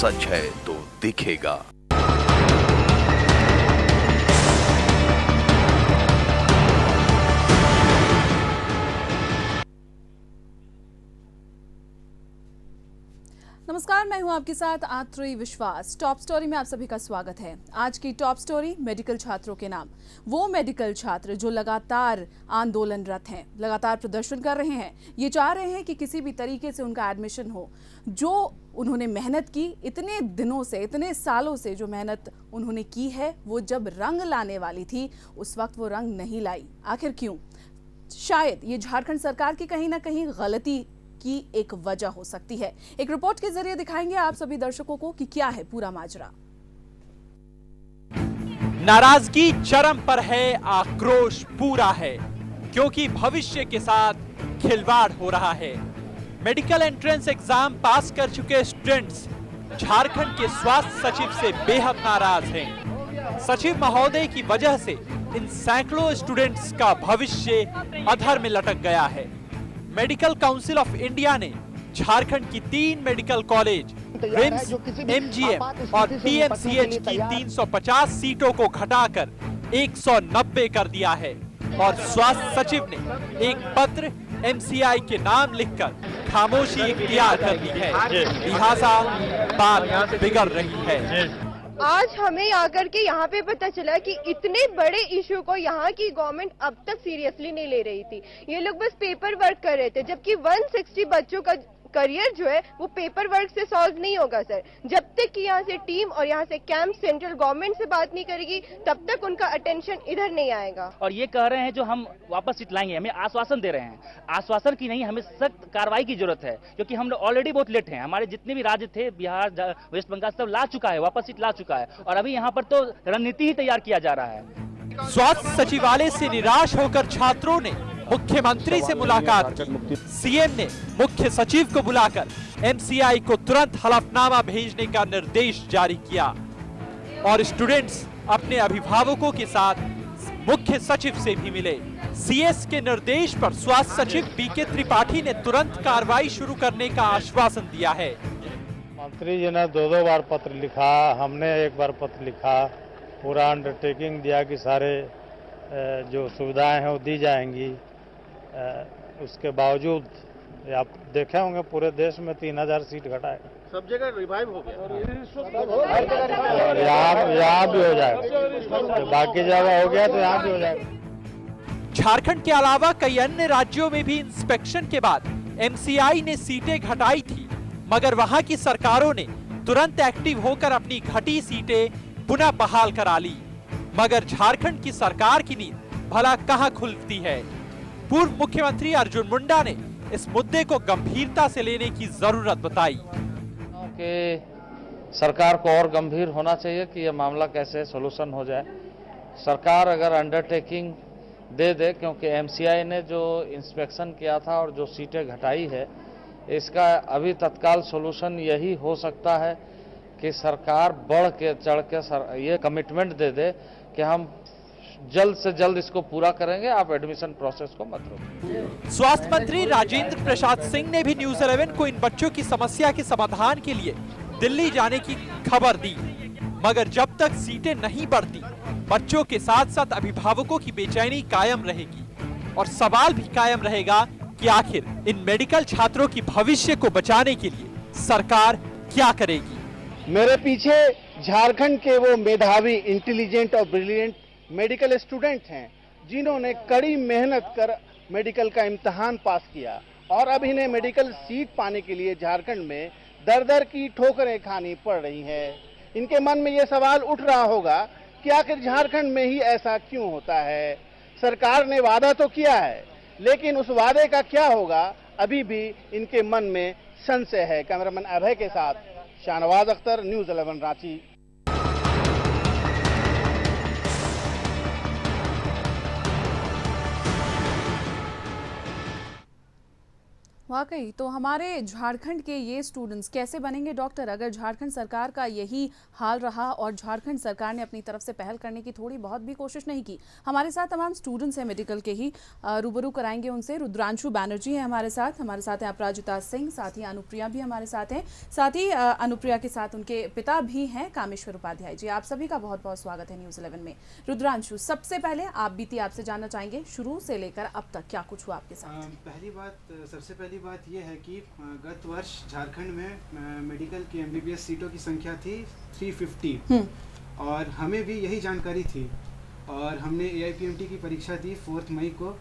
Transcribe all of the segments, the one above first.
सच है तो दिखेगा। नमस्कार, मैं हूं आपके साथ आत्री विश्वास। टॉप स्टोरी में आप सभी का स्वागत है। आज की टॉप स्टोरी मेडिकल छात्रों के नाम। वो मेडिकल छात्र जो लगातार आंदोलनरत हैं, लगातार प्रदर्शन कर रहे हैं, ये चाह रहे हैं कि किसी भी तरीके से उनका एडमिशन हो। जो उन्होंने मेहनत की, इतने दिनों से, इतने सालों से जो मेहनत उन्होंने की है, वो जब रंग लाने वाली थी उस वक्त वो रंग नहीं लाई। आखिर क्यों? शायद ये झारखंड सरकार की कहीं ना कहीं गलती की एक वजह हो सकती है। एक रिपोर्ट के जरिए दिखाएंगे आप सभी दर्शकों को कि क्या है पूरा माजरा। नाराजगी चरम पर है, आक्रोश पूरा है, क्योंकि भविष्य के साथ खिलवाड़ हो रहा है। मेडिकल एंट्रेंस एग्जाम पास कर चुके स्टूडेंट्स झारखंड के स्वास्थ्य सचिव से बेहद नाराज हैं। सचिव महोदय की वजह से इन सैकड़ों स्टूडेंट्स का भविष्य अधर में लटक गया है। मेडिकल काउंसिल ऑफ इंडिया ने झारखंड की 3 मेडिकल कॉलेज, रिम्स, एमजीएम और पीएमसीएच की 350 सीटों को घटाकर 190 कर दिया है और स्वास्थ्य सचिव ने एक पत्र एमसीआई के नाम लिखकर खामोशी इख्तियार कर ली है। लिहाजा बात बिगड़ रही है। आज हमें आकर के यहाँ पे पता चला कि इतने बड़े इशू को यहाँ की गवर्नमेंट अब तक सीरियसली नहीं ले रही थी। ये लोग बस पेपर वर्क कर रहे थे, जबकि 160 बच्चों का करियर जो है वो पेपर वर्क से सॉल्व नहीं होगा सर। जब तक कि यहाँ से टीम और यहाँ से कैंप सेंट्रल गवर्नमेंट से बात नहीं करेगी तब तक उनका अटेंशन इधर नहीं आएगा। और ये कह रहे हैं जो हम वापस सीट लाएंगे, हमें आश्वासन दे रहे हैं। आश्वासन की नहीं, हमें सख्त कार्रवाई की जरूरत है, क्योंकि हम ऑलरेडी बहुत लेट हैं। हमारे जितने भी राज्य थे, बिहार, वेस्ट बंगाल, सब ला चुका है, वापस सीट ला चुका है और अभी यहाँ पर तो रणनीति ही तैयार किया जा रहा है। स्वास्थ्य सचिवालय से निराश होकर छात्रों ने मुख्यमंत्री से मुलाकात की। सीएम ने मुख्य सचिव को बुलाकर एमसीआई को तुरंत हलफनामा भेजने का निर्देश जारी किया और स्टूडेंट्स अपने अभिभावकों के साथ मुख्य सचिव से भी मिले। सीएस के निर्देश पर स्वास्थ्य सचिव बीके त्रिपाठी ने तुरंत कार्रवाई शुरू करने का आश्वासन दिया है। मंत्री जी ने 2 बार पत्र लिखा, हमने 1 बार पत्र लिखा, पूरा अंडरटेकिंग दिया कि सारे जो सुविधाएं हैं वो दी जाएंगी। उसके बावजूद आप देखे होंगे पूरे देश में 3000 सीट घटाए, सब जगह रिवाइव हो गया और यहाँ भी हो जाएगा, बाकी जगह हो गया तो यहाँ भी हो जाएगा। झारखंड के अलावा कई अन्य राज्यों में भी इंस्पेक्शन के बाद एमसीआई ने सीटें घटाई थी, मगर वहां की सरकारों ने तुरंत एक्टिव होकर अपनी घटी सीटें पुनः बहाल करा ली। मगर झारखंड की सरकार की नींद भला कहां खुलती है? पूर्व मुख्यमंत्री अर्जुन मुंडा ने इस मुद्दे को गंभीरता से लेने की जरूरत बताई। कि सरकार को और गंभीर होना चाहिए कि यह मामला कैसे सॉल्यूशन हो जाए। सरकार अगर अंडरटेकिंग दे दे, क्योंकि एमसीआई ने जो इंस्पेक्शन किया था और जो सीटें घटाई है, इसका अभी तत्काल सॉल्यूशन यही हो सकता है कि सरकार बढ़ के चढ़ के ये कमिटमेंट दे दे कि हम जल्द से जल्द इसको पूरा करेंगे, आप एडमिशन प्रोसेस को मत रोकिए। स्वास्थ्य मंत्री राजेंद्र प्रसाद सिंह ने भी न्यूज 11 को इन बच्चों की समस्या के समाधान के लिए दिल्ली जाने की खबर दी, मगर जब तक सीटें नहीं बढ़ती, बच्चों के साथ साथ अभिभावकों की बेचैनी कायम रहेगी और सवाल भी कायम रहेगा कि आखिर इन मेडिकल छात्रों की भविष्य को बचाने के लिए सरकार क्या करेगी। मेरे पीछे झारखंड के वो मेधावी, इंटेलिजेंट और ब्रिलियंट मेडिकल स्टूडेंट हैं जिन्होंने कड़ी मेहनत कर मेडिकल का इम्तिहान पास किया और अब इन्हें मेडिकल सीट पाने के लिए झारखंड में दर दर की ठोकरें खानी पड़ रही हैं। इनके मन में ये सवाल उठ रहा होगा कि आखिर झारखंड में ही ऐसा क्यों होता है। सरकार ने वादा तो किया है, लेकिन उस वादे का क्या होगा अभी भी इनके मन में संशय है। कैमरामैन अभय के साथ शाहनवाज अख्तर, न्यूज 11 रांची। वाकई तो हमारे झारखंड के ये स्टूडेंट्स कैसे बनेंगे डॉक्टर अगर झारखंड सरकार का यही हाल रहा और झारखंड सरकार ने अपनी तरफ से पहल करने की थोड़ी बहुत भी कोशिश नहीं की। हमारे साथ तमाम स्टूडेंट्स हैं मेडिकल के ही, रूबरू कराएंगे उनसे। रुद्रांशु बैनर्जी हैं हमारे साथ हैं अपराजिता सिंह, साथ ही अनुप्रिया भी हमारे साथ हैं, साथ ही अनुप्रिया के साथ उनके पिता भी हैं कामेश्वर उपाध्याय जी। आप सभी का बहुत बहुत स्वागत है न्यूज़ 11 में। रुद्रांशु, सबसे पहले आप बीती आपसे जानना चाहेंगे शुरू से लेकर अब तक क्या कुछ हुआ आपके साथ? सबसे पहली बात यह है कि गत वर्ष झारखंड में मेडिकल की एमबीबीएस सीटों की संख्या थी 350 और हमें भी यही जानकारी थी और हमने AIPMT की परीक्षा दी 4 मई को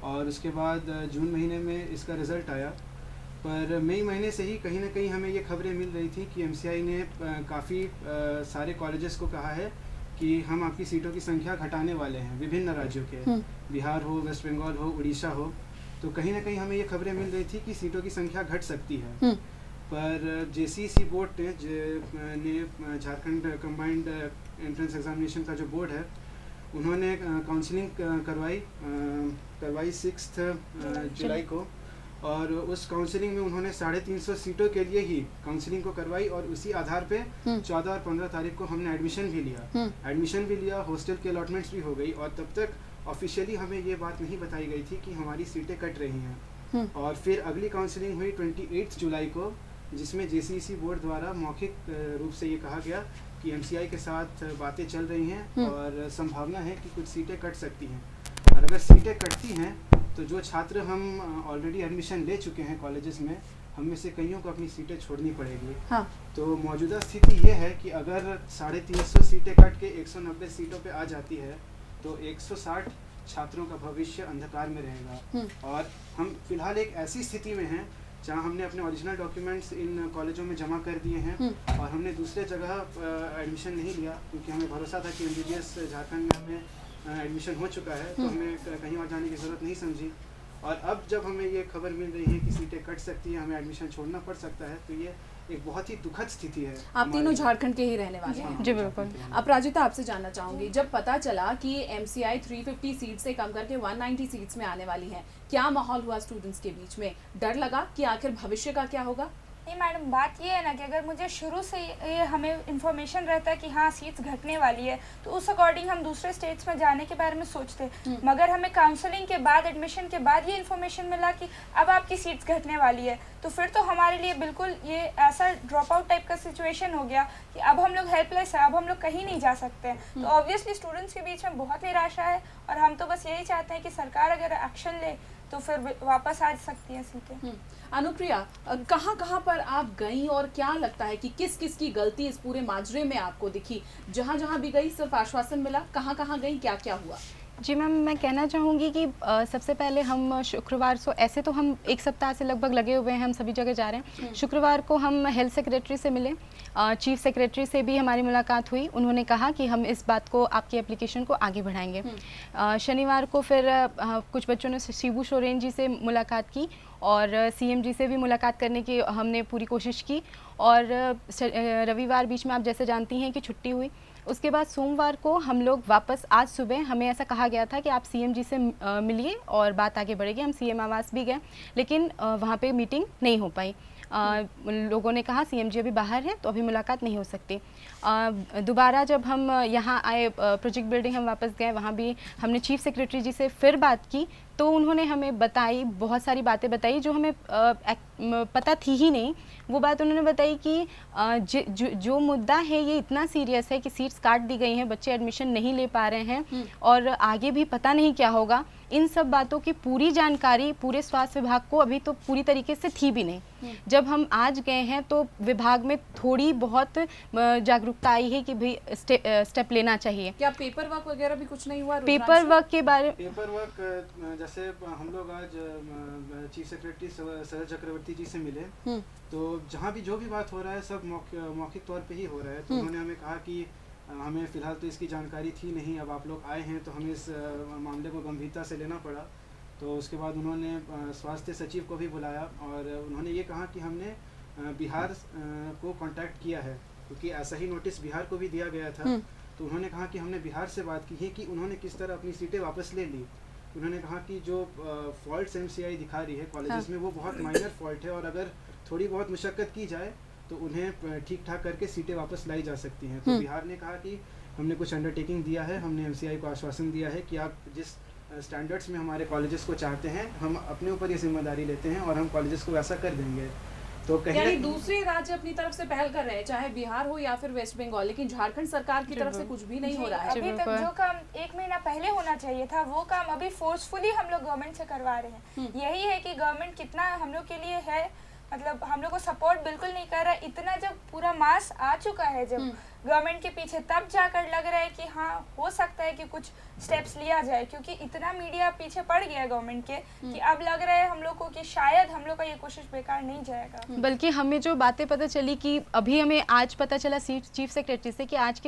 और उसके बाद जून महीने में इसका रिज़ल्ट आया। पर मई महीने से ही कहीं ना कहीं हमें ये खबरें मिल रही थी कि MCI ने काफ़ी सारे कॉलेजेस को कहा है कि हम आपकी सीटों की संख्या घटाने वाले हैं, विभिन्न राज्यों के, बिहार हो, वेस्ट बंगाल हो, उड़ीसा हो। तो कहीं ना कहीं हमें ये खबरें मिल रही थी कि सीटों की संख्या घट सकती है। पर JCEC बोर्ड ने झारखंड कंबाइंड एंट्रेंस एग्जामिनेशन का जो बोर्ड है उन्होंने काउंसलिंग करवाई 6 जुलाई को और उस काउंसलिंग में उन्होंने 350 सीटों के लिए ही काउंसलिंग को करवाई और उसी आधार पे 14 और 15 तारीख को हमने एडमिशन भी लिया, हॉस्टल की अलॉटमेंट्स भी हो गई और तब तक ऑफिशियली हमें ये बात नहीं बताई गई थी कि हमारी सीटें कट रही हैं। और फिर अगली काउंसलिंग हुई 28 जुलाई को, जिसमें JCEC बोर्ड द्वारा मौखिक रूप से ये कहा गया कि MCI के साथ बातें चल रही हैं और संभावना है कि कुछ सीटें कट सकती हैं। और अगर सीटें कटती हैं तो जो छात्र हम ऑलरेडी एडमिशन ले चुके हैं कॉलेजेस में, हम में से कईयों को अपनी सीटें छोड़नी पड़ेगी। तो मौजूदा स्थिति ये है कि अगर 350 सीटें कट के 190 सीटों पे आ जाती है तो 160 छात्रों का भविष्य अंधकार में रहेगा। और हम फिलहाल एक ऐसी स्थिति में हैं जहां हमने अपने ओरिजिनल डॉक्यूमेंट्स इन कॉलेजों में जमा कर दिए हैं और हमने दूसरे जगह एडमिशन नहीं लिया क्योंकि हमें भरोसा था कि MBBS झारखंड में हमें एडमिशन हो चुका है, तो हमें कहीं और जाने की ज़रूरत नहीं समझी। और अब जब हमें ये खबर मिल रही है कि सीटें कट सकती हैं, हमें एडमिशन छोड़ना पड़ सकता है, तो ये एक बहुत ही दुखद स्थिति है। आप तीनों झारखंड के ही रहने वाले हैं? जी बिल्कुल। अपराजिता, आपसे जानना चाहूंगी, जब पता चला कि MCI 350 सीट से कम करके 190 सीट्स में आने वाली है, क्या माहौल हुआ स्टूडेंट्स के बीच में? डर लगा कि आखिर भविष्य का क्या होगा? नहीं मैडम, बात ये है ना कि अगर मुझे शुरू से ये हमें इन्फॉर्मेशन रहता है कि हाँ सीट्स घटने वाली है तो उस अकॉर्डिंग हम दूसरे स्टेट्स में जाने के बारे में सोचते। मगर हमें काउंसलिंग के बाद, एडमिशन के बाद ये इन्फॉर्मेशन मिला कि अब आपकी सीट्स घटने वाली है, तो फिर तो हमारे लिए बिल्कुल ये ऐसा ड्रॉप आउट टाइप का सिचुएशन हो गया कि अब हम लोग हेल्पलेस है, अब हम लोग कहीं नहीं जा सकते। तो ऑब्वियसली स्टूडेंट्स के बीच में बहुत निराशा है और हम तो बस यही चाहते हैं कि सरकार अगर एक्शन ले तो फिर वापस आ सकती है सीटें। अनुप्रिया, कहाँ पर आप गई और क्या लगता है कि किस किस की गलती इस पूरे माजरे में आपको दिखी? जहाँ भी गई सिर्फ आश्वासन मिला, कहाँ गई, क्या हुआ? जी मैम, मैं कहना चाहूँगी कि सबसे पहले हम शुक्रवार को, ऐसे तो हम 1 सप्ताह से लगभग लगे हुए हैं, हम सभी जगह जा रहे हैं। शुक्रवार को हम हेल्थ सेक्रेटरी से मिले, चीफ सेक्रेटरी से भी हमारी मुलाकात हुई। उन्होंने कहा कि हम इस बात को, आपकी एप्लीकेशन को आगे बढ़ाएंगे। शनिवार को फिर कुछ बच्चों ने शिबू सोरेन जी से मुलाकात की और CM जी से भी मुलाकात करने की हमने पूरी कोशिश की। और रविवार बीच में आप जैसे जानती हैं कि छुट्टी हुई। उसके बाद सोमवार को हम लोग वापस, आज सुबह हमें ऐसा कहा गया था कि आप CM जी से मिलिए और बात आगे बढ़ेगी। हम CM आवास भी गए लेकिन वहाँ पे मीटिंग नहीं हो पाई। लोगों ने कहा CM जी अभी बाहर हैं तो अभी मुलाकात नहीं हो सकती। दोबारा जब हम यहाँ आए, प्रोजेक्ट बिल्डिंग हम वापस गए, वहाँ भी हमने चीफ सेक्रेटरी जी से फिर बात की तो उन्होंने हमें बताई, बहुत सारी बातें बताई जो हमें पता थी ही नहीं। वो बात उन्होंने बताई कि जो मुद्दा है ये इतना सीरियस है कि सीट्स काट दी गई हैं, बच्चे एडमिशन नहीं ले पा रहे हैं और आगे भी पता नहीं क्या होगा। इन सब बातों की पूरी जानकारी पूरे स्वास्थ्य विभाग को अभी तो पूरी तरीके से थी भी नहीं। जब हम आज गए हैं तो विभाग में थोड़ी बहुत जागरूकता आई है कि भाई स्टेप लेना चाहिए। क्या पेपर वर्क वगैरह भी कुछ नहीं हुआ? पेपर वर्क के बारे, पेपर वर्क जैसे हम लोग आज चीफ सेक्रेटरी शरद चक्रवर्ती जी से मिले तो जहाँ भी जो भी बात हो रहा है सब मौखिक तौर पे ही हो रहा है। तो उन्होंने हमें कहा कि हमें फ़िलहाल तो इसकी जानकारी थी नहीं, अब आप लोग आए हैं तो हमें इस मामले को गंभीरता से लेना पड़ा। तो उसके बाद उन्होंने स्वास्थ्य सचिव को भी बुलाया और उन्होंने ये कहा कि हमने बिहार को कांटेक्ट किया है क्योंकि ऐसा ही नोटिस बिहार को भी दिया गया था। तो उन्होंने कहा कि हमने बिहार से बात की है कि उन्होंने किस तरह अपनी सीटें वापस ले ली। उन्होंने कहा कि जो फॉल्ट्स MCI दिखा रही है कॉलेजेस में वो बहुत माइनर फॉल्ट है और अगर थोड़ी बहुत मुशक्कत की जाए तो उन्हें ठीक ठाक करके सीटें वापस लाई जा सकती हैं। तो बिहार ने कहा कि हमने कुछ अंडरटेकिंग दिया है, हमने MCI को आश्वासन दिया है कि आप जिस स्टैंडर्ड्स में हमारे कॉलेजेस को चाहते हैं हम अपने ऊपर ये जिम्मेदारी लेते हैं और हम कॉलेजेस को वैसा कर देंगे। तो यानी दूसरे राज्य अपनी तरफ से पहल कर रहे हैं, चाहे बिहार हो या फिर वेस्ट बंगाल, लेकिन झारखंड सरकार की तरफ से कुछ भी नहीं हो रहा है। अभी तक जो काम 1 महीना पहले होना चाहिए था वो काम अभी फोर्सफुली हम लोग गवर्नमेंट से करवा रहे हैं। यही है कि गवर्नमेंट कितना हम लोग के लिए है, मतलब हम लोग को सपोर्ट बिल्कुल नहीं कर रहा है। इतना जब पूरा मास आ चुका है जब गवर्नमेंट के पीछे, तब जाकर लग रहा है कि हाँ हो सकता है कि कुछ स्टेप्स लिया जाए, क्योंकि इतना मीडिया पीछे पड़ गया है गवर्नमेंट के कि अब लग रहा है हम लोग को कि शायद हम लोग का ये कोशिश बेकार नहीं जाएगा। बल्कि हमें जो बातें पता चली कि अभी हमें आज पता चला चीफ सेक्रेटरी से कि आज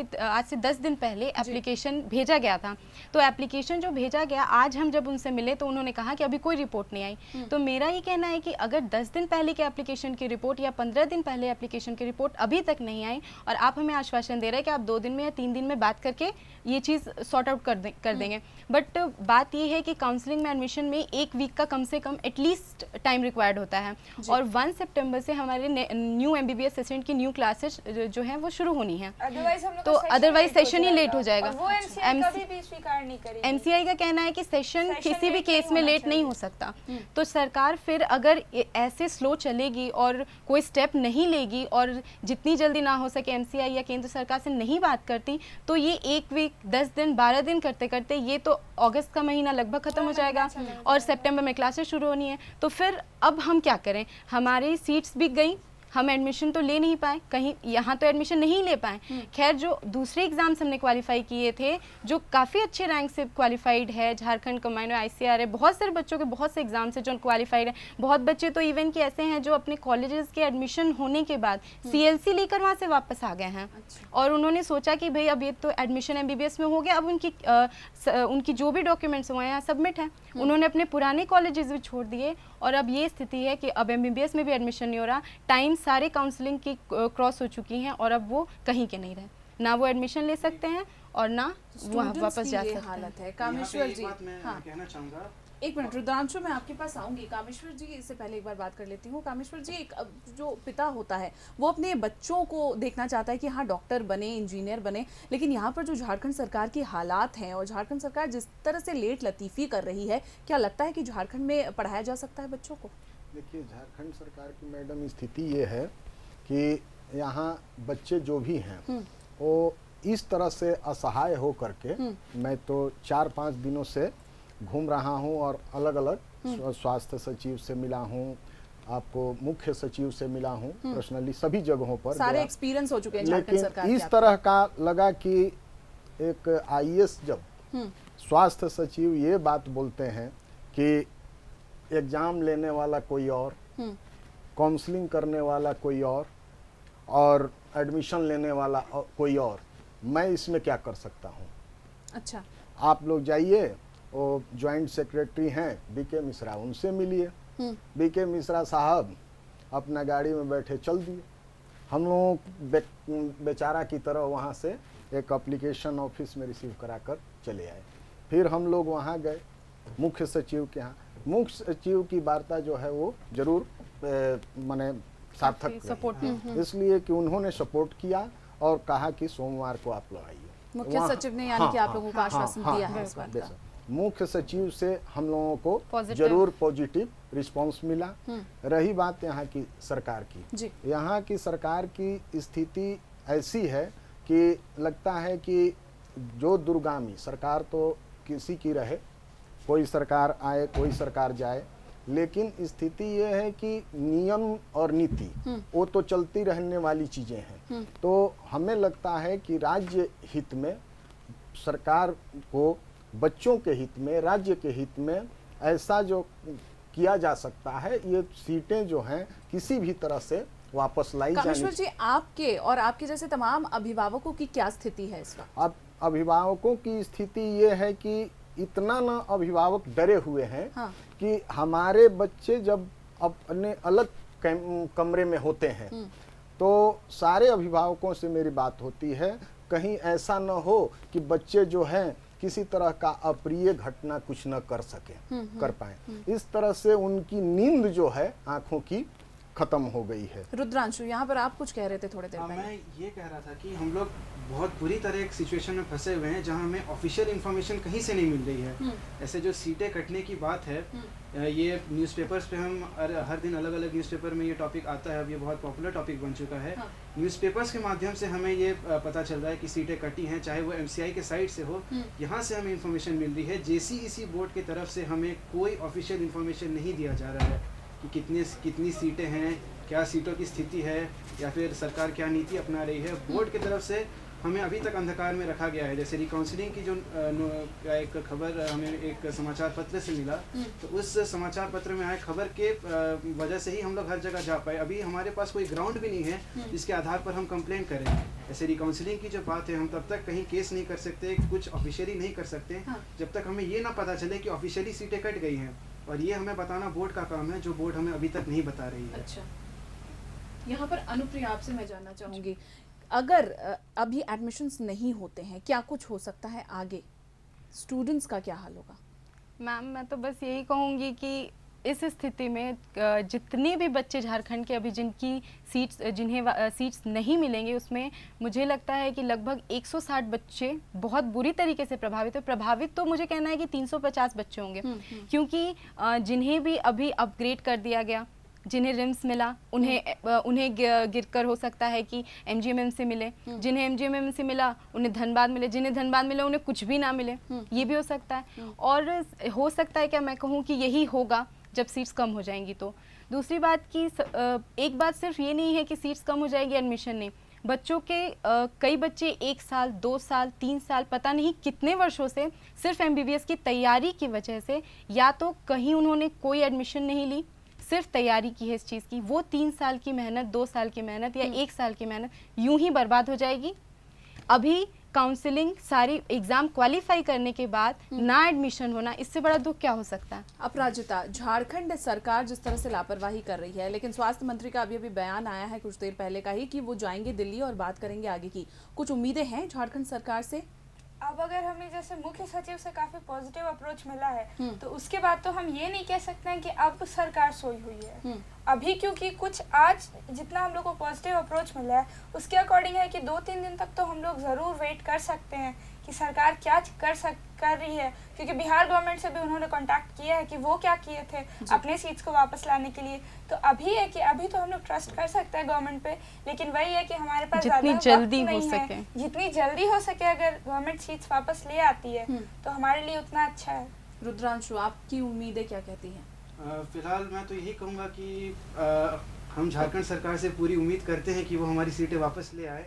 से 10 दिन पहले एप्लीकेशन भेजा गया था। तो एप्लीकेशन जो भेजा गया, आज हम जब उनसे मिले तो उन्होंने कहा कि अभी कोई रिपोर्ट नहीं आई। तो मेरा ये कहना है कि अगर 10 दिन पहले के एप्लीकेशन की रिपोर्ट या 15 दिन पहले एप्लीकेशन की रिपोर्ट अभी तक नहीं आई और आप हमें आश्वासन दे रहे हैं कि आप 2 दिन में या 3 दिन में बात करके ये चीज़ सॉर्ट आउट कर देंगे, बट बात ये है कि काउंसलिंग में एडमिशन में 1 वीक का कम से कम एटलीस्ट टाइम रिक्वायर्ड होता है और 1 सितंबर से हमारे न्यू MBBS सेशन की न्यू क्लासेस जो हैं वो शुरू होनी है। तो अदरवाइज सेशन ही लेट हो जाएगा। वो MCI कभी भी स्वीकार नहीं करेगी। MCI का कहना है कि सेशन किसी भी केस में लेट नहीं हो सकता। तो सरकार फिर अगर ऐसे स्लो चलेगी और कोई स्टेप नहीं लेगी और जितनी जल्दी ना हो सके MCI या केंद्र सरकार से नहीं बात करती तो ये 1 वीक 10 दिन 12 दिन करते करते ये तो अगस्त का महीना लगभग खत्म हो जाएगा और सितंबर में क्लासेस शुरू होनी है। तो फिर अब हम क्या करें? हमारी सीट्स बिक गई, हम एडमिशन तो ले नहीं पाए, कहीं यहाँ तो एडमिशन नहीं ले पाए। खैर जो दूसरे एग्जाम्स हमने क्वालिफाई किए थे जो काफ़ी अच्छे रैंक से क्वालिफाइड है, झारखंड कंबाइंड ICR है, बहुत सारे बच्चों के बहुत से एग्जाम्स हैं जो क्वालिफाइड है। बहुत बच्चे तो इवन कि ऐसे हैं जो अपने कॉलेजेस के एडमिशन होने के बाद CLC लेकर वहाँ से वापस आ गए हैं। और उन्होंने सोचा कि भाई अब ये तो एडमिशन MBBS में हो गया, अब उनकी जो भी डॉक्यूमेंट्स हुए हैं सबमिट हैं। उन्होंने अपने पुराने कॉलेजेस भी छोड़ दिए और अब ये स्थिति है कि अब MBBS में भी एडमिशन नहीं हो रहा। टाइम सारे काउंसलिंग की क्रॉस हो चुकी हैं और अब वो कहीं के नहीं रहे, ना वो एडमिशन ले सकते हैं और ना वहाँ वापस जा सकते हैं। हालत है। कामेश्वर जी, हाँ कहना चाहूँगा, 1 मिनट रुद्रांशु, मैं आपके पास आऊंगी। कामेश्वर जी इससे पहले एक बार बात कर लेती हूँ। कामेश्वर जी, एक जो पिता होता है वो अपने बच्चों को देखना चाहता है कि हाँ डॉक्टर बने, इंजीनियर बने, लेकिन यहाँ पर जो झारखंड सरकार की हालात हैं और झारखंड सरकार जिस तरह से लेट लतीफ़ी कर रही है, क्या लगता है कि झारखंड में पढ़ाया जा सकता है बच्चों को? देखिए, झारखंड सरकार की मैडम स्थिति ये है कि यहाँ बच्चे जो भी हैं वो इस तरह से असहाय हो करके, मैं तो 4-5 दिनों से घूम रहा हूँ और अलग अलग स्वास्थ्य सचिव से मिला हूँ, आपको मुख्य सचिव से मिला हूँ, पर्सनली सभी जगहों पर सारे एक्सपीरियंस हो चुके हैं झारखंड सरकार के। इस तरह का लगा कि एक IAS जब स्वास्थ्य सचिव ये बात बोलते हैं कि एग्जाम लेने वाला कोई और, काउंसलिंग करने वाला कोई और एडमिशन लेने वाला कोई और, मैं इसमें क्या कर सकता हूँ? अच्छा, आप लोग जाइए, वो जॉइंट सेक्रेटरी हैं BK मिश्रा, उनसे मिलिए। BK मिश्रा साहब अपना गाड़ी में बैठे चल दिए। हम लोग बेचारा की तरह वहाँ से एक एप्लीकेशन ऑफिस में रिसीव कराकर चले आए। फिर हम लोग वहाँ गए मुख्य सचिव के यहाँ। मुख्य सचिव की वार्ता जो है वो जरूर माने सार्थक रही, इसलिए कि उन्होंने सपोर्ट किया और कहा कि सोमवार को आप लोग आइए। मुख्य सचिव ने यानी कि आप लोगों को आश्वासन दिया है इस बात का। मुख्य सचिव से हम लोगों को जरूर पॉजिटिव रिस्पांस मिला। रही बात यहाँ की सरकार की, यहाँ की सरकार की स्थिति ऐसी है कि लगता है कि जो दूरगामी सरकार तो किसी की रहे, कोई सरकार आए कोई सरकार जाए, लेकिन स्थिति ये है कि नियम और नीति वो तो चलती रहने वाली चीजें हैं। तो हमें लगता है कि राज्य हित में, सरकार को बच्चों के हित में, राज्य के हित में ऐसा जो किया जा सकता है, ये सीटें जो हैं किसी भी तरह से वापस लाई जानी। कामेश्वर जी, आपके और आपके जैसे तमाम अभिभावकों की क्या स्थिति है इस वक्त? अब अभिभावकों की स्थिति ये है कि इतना ना अभिभावक डरे हुए हैं कि हमारे बच्चे जब अपने अलग कमरे में होते हैं तो सारे अभिभावकों से मेरी बात होती है, कहीं ऐसा न हो कि बच्चे जो हैं किसी तरह का अप्रिय घटना कुछ न कर सके, कर पाए। इस तरह से उनकी नींद जो है आंखों की खत्म हो गई है। रुद्रांशु, यहाँ पर आप कुछ कह रहे थे थोड़े देर पहले। मैं ये कह रहा था कि हम लोग बहुत बुरी तरह एक सिचुएशन में फंसे हुए हैं जहां हमें ऑफिशियल इन्फॉर्मेशन कहीं से नहीं मिल रही है। ऐसे जो सीटें कटने की बात है, ये न्यूज़पेपर्स पे हम हर दिन अलग अलग न्यूज़पेपर में ये टॉपिक आता है। अब ये बहुत पॉपुलर टॉपिक बन चुका है। न्यूज़पेपर्स के माध्यम से हमें ये पता चल रहा है कि सीटें कटी हैं, चाहे वो MCI के साइड से हो, यहाँ से हमें इन्फॉर्मेशन मिल रही है। JCEC बोर्ड की तरफ से हमें कोई ऑफिशियल इन्फॉर्मेशन नहीं दिया जा रहा है कि कितनी सीटें हैं, क्या सीटों की स्थिति है, या फिर सरकार क्या नीति अपना रही है। बोर्ड की तरफ से हमें अभी तक अंधकार में रखा गया है। जैसे रिकाउंसलिंग की जो एक खबर हमें एक समाचार पत्र से मिला, तो उस समाचार पत्र में आए खबर के वजह से ही हम लोग हर जगह जा पाए। अभी हमारे पास कोई ग्राउंड भी नहीं है जिसके आधार पर हम कंप्लेंट करें। ऐसे रिकाउंसलिंग की जो बात है, हम तब तक कहीं केस नहीं कर सकते, कुछ ऑफिशियली नहीं कर सकते जब तक हमें ये ना पता चले कि ऑफिशियली सीटें कट गई हैं। और ये हमें बताना बोर्ड का काम है, जो बोर्ड हमें अभी तक नहीं बता रही है। अच्छा, यहाँ पर अनुप्रिया आपसे मैं जानना चाहूँगी, अगर अभी एडमिशन्स नहीं होते हैं, क्या कुछ हो सकता है आगे? स्टूडेंट्स का क्या हाल होगा? मैम, मैं तो बस यही कहूँगी कि इस स्थिति में जितने भी बच्चे झारखंड के अभी जिनकी जिन्हें सीट्स नहीं मिलेंगे, उसमें मुझे लगता है कि लगभग 160 बच्चे बहुत बुरी तरीके से प्रभावित तो मुझे कहना है कि 350 बच्चे होंगे, क्योंकि जिन्हें भी अभी अपग्रेड कर दिया गया, जिन्हें रिम्स मिला, उन्हें गिरकर हो सकता है कि MGMM से मिले, जिन्हें MGMM से मिला उन्हें धनबाद मिले, जिन्हें धनबाद मिले उन्हें कुछ भी ना मिले, ये भी हो सकता है। और हो सकता है क्या मैं कहूँ कि यही होगा जब सीट्स कम हो जाएंगी। तो दूसरी बात की एक बात सिर्फ ये नहीं है कि सीट्स कम हो जाएगी, एडमिशन नहीं, बच्चों के कई बच्चे 1 साल 2 साल 3 साल पता नहीं कितने वर्षों से सिर्फ MBBS की तैयारी की वजह से या तो कहीं उन्होंने कोई एडमिशन नहीं ली, सिर्फ तैयारी की है इस चीज़ की, वो 3 साल की मेहनत, 2 साल की मेहनत या 1 साल की मेहनत यूं ही बर्बाद हो जाएगी। अभी काउंसलिंग सारी एग्जाम क्वालिफाई करने के बाद ना एडमिशन होना, इससे बड़ा दुख क्या हो सकता है? अपराजिता, झारखंड सरकार जिस तरह से लापरवाही कर रही है, लेकिन स्वास्थ्य मंत्री का अभी बयान आया है कुछ देर पहले का ही कि वो जाएंगे दिल्ली और बात करेंगे आगे की। कुछ उम्मीदें हैं झारखंड सरकार से? अब अगर हमें जैसे मुख्य सचिव से काफी पॉजिटिव अप्रोच मिला है, तो उसके बाद तो हम ये नहीं कह सकते हैं कि अब सरकार सोई हुई है अभी, क्योंकि कुछ आज जितना हम लोग को पॉजिटिव अप्रोच मिला है उसके अकॉर्डिंग है कि 2-3 दिन तक तो हम लोग ज़रूर वेट कर सकते हैं कि सरकार क्या कर रही है, क्योंकि बिहार गवर्नमेंट से भी उन्होंने कांटेक्ट किया है कि वो क्या किए थे अपने सीट्स को वापस लाने के लिए। तो अभी है कि अभी तो हम लोग ट्रस्ट कर सकते हैं गवर्नमेंट पे, लेकिन वही है कि हमारे पास जितनी जल्दी हो सके, जितनी जल्दी हो सके अगर गवर्नमेंट सीट्स वापस ले आती है तो हमारे लिए उतना अच्छा है। रुद्रांशु, आपकी उम्मीदें क्या कहती हैं? फिलहाल मैं तो यही कहूँगा कि हम झारखंड सरकार से पूरी उम्मीद करते हैं कि वो हमारी सीटें वापस ले आए,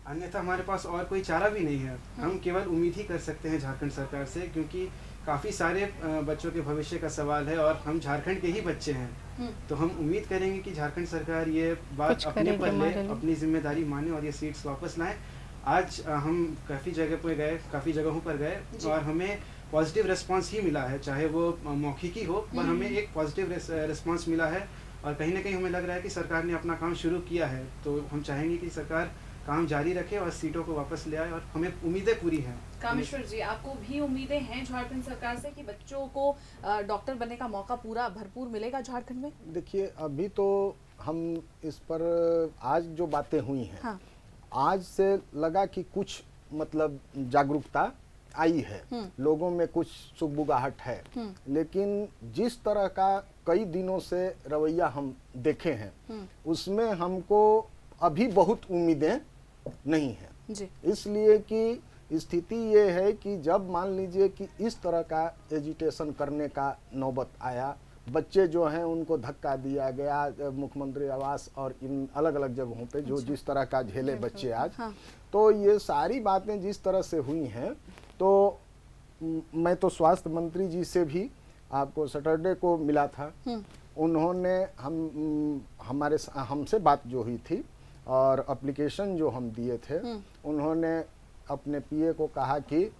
अन्यथा हमारे पास और कोई चारा भी नहीं है। हम केवल उम्मीद ही कर सकते हैं झारखंड सरकार से, क्योंकि काफ़ी सारे बच्चों के भविष्य का सवाल है और हम झारखंड के ही बच्चे हैं। तो हम उम्मीद करेंगे कि झारखंड सरकार ये बात अपने पर ले, अपनी जिम्मेदारी माने और ये सीट्स वापस लाएं। आज हम काफ़ी जगहों पर गए और हमें पॉजिटिव रिस्पांस ही मिला है, चाहे वो मौखिकी हो, पर हमें एक पॉजिटिव रिस्पांस मिला है और कहीं ना कहीं हमें लग रहा है कि सरकार ने अपना काम शुरू किया है। तो हम चाहेंगे कि सरकार काम जारी रखे और सीटों को वापस ले आए और हमें उम्मीदें पूरी हैं। कामेश्वर जी, आपको भी उम्मीदें हैं झारखंड सरकार से कि बच्चों को डॉक्टर बनने का मौका पूरा भरपूर मिलेगा झारखंड में? देखिए, अभी तो हम इस पर आज जो बातें हुई हैं, हाँ। आज से लगा कि कुछ मतलब जागरूकता आई है, लोगों में कुछ सुगबुगाहट है, लेकिन जिस तरह का कई दिनों से रवैया हम देखे हैं उसमें हमको अभी बहुत उम्मीदें नहीं हैं जी। इसलिए कि स्थिति ये है कि जब मान लीजिए कि इस तरह का एजिटेशन करने का नौबत आया, बच्चे जो हैं उनको धक्का दिया गया मुख्यमंत्री आवास और इन अलग अलग जगहों पे जो जिस तरह का झेले बच्चे आज, हाँ। तो ये सारी बातें जिस तरह से हुई हैं, तो मैं तो स्वास्थ्य मंत्री जी से भी आपको सैटरडे को मिला था, उन्होंने हमसे बात जो हुई थी और एप्लीकेशन जो हम दिए थे, उन्होंने अपने PA को कहा कि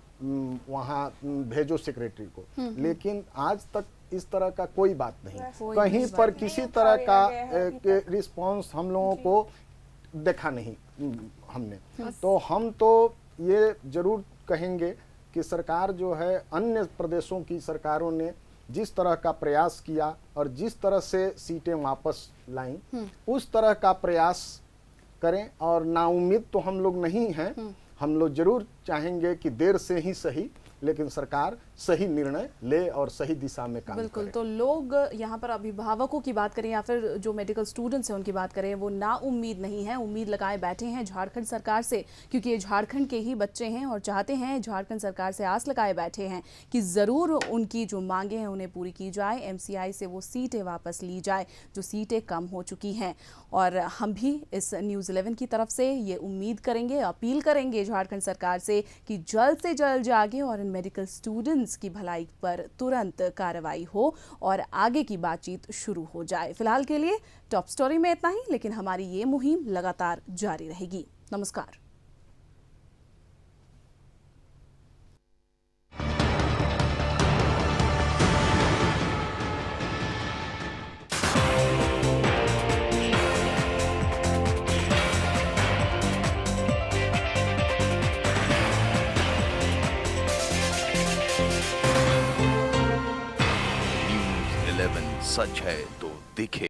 वहाँ भेजो सेक्रेटरी को, लेकिन आज तक इस तरह का कोई बात नहीं, कहीं पर किसी तरह का रिस्पांस हम लोगों को देखा नहीं हमने। तो हम तो ये जरूर कहेंगे कि सरकार जो है अन्य प्रदेशों की सरकारों ने जिस तरह का प्रयास किया और जिस तरह से सीटें वापस लाईं, उस तरह का प्रयास करें। और नाउम्मीद तो हम लोग नहीं हैं, हम लोग जरूर चाहेंगे कि देर से ही सही लेकिन सरकार सही निर्णय ले और सही दिशा में काम बिल्कुल करे। तो लोग यहाँ पर अभिभावकों की बात करें या फिर जो मेडिकल स्टूडेंट्स हैं उनकी बात करें, वो ना उम्मीद नहीं है, उम्मीद लगाए बैठे हैं झारखंड सरकार से, क्योंकि ये झारखंड के ही बच्चे हैं और चाहते हैं, झारखंड सरकार से आस लगाए बैठे हैं कि ज़रूर उनकी जो मांगे हैं उन्हें पूरी की जाए, एमसीआई से वो सीटें वापस ली जाए जो सीटें कम हो चुकी हैं। और हम भी इस न्यूज़ 11 की तरफ से ये उम्मीद करेंगे, अपील करेंगे झारखंड सरकार से कि जल्द से जल्द जागे और मेडिकल स्टूडेंट्स की भलाई पर तुरंत कार्रवाई हो और आगे की बातचीत शुरू हो जाए। फिलहाल के लिए टॉप स्टोरी में इतना ही, लेकिन हमारी ये मुहिम लगातार जारी रहेगी। नमस्कार। न्यूज़ 11 सच है तो दिखे।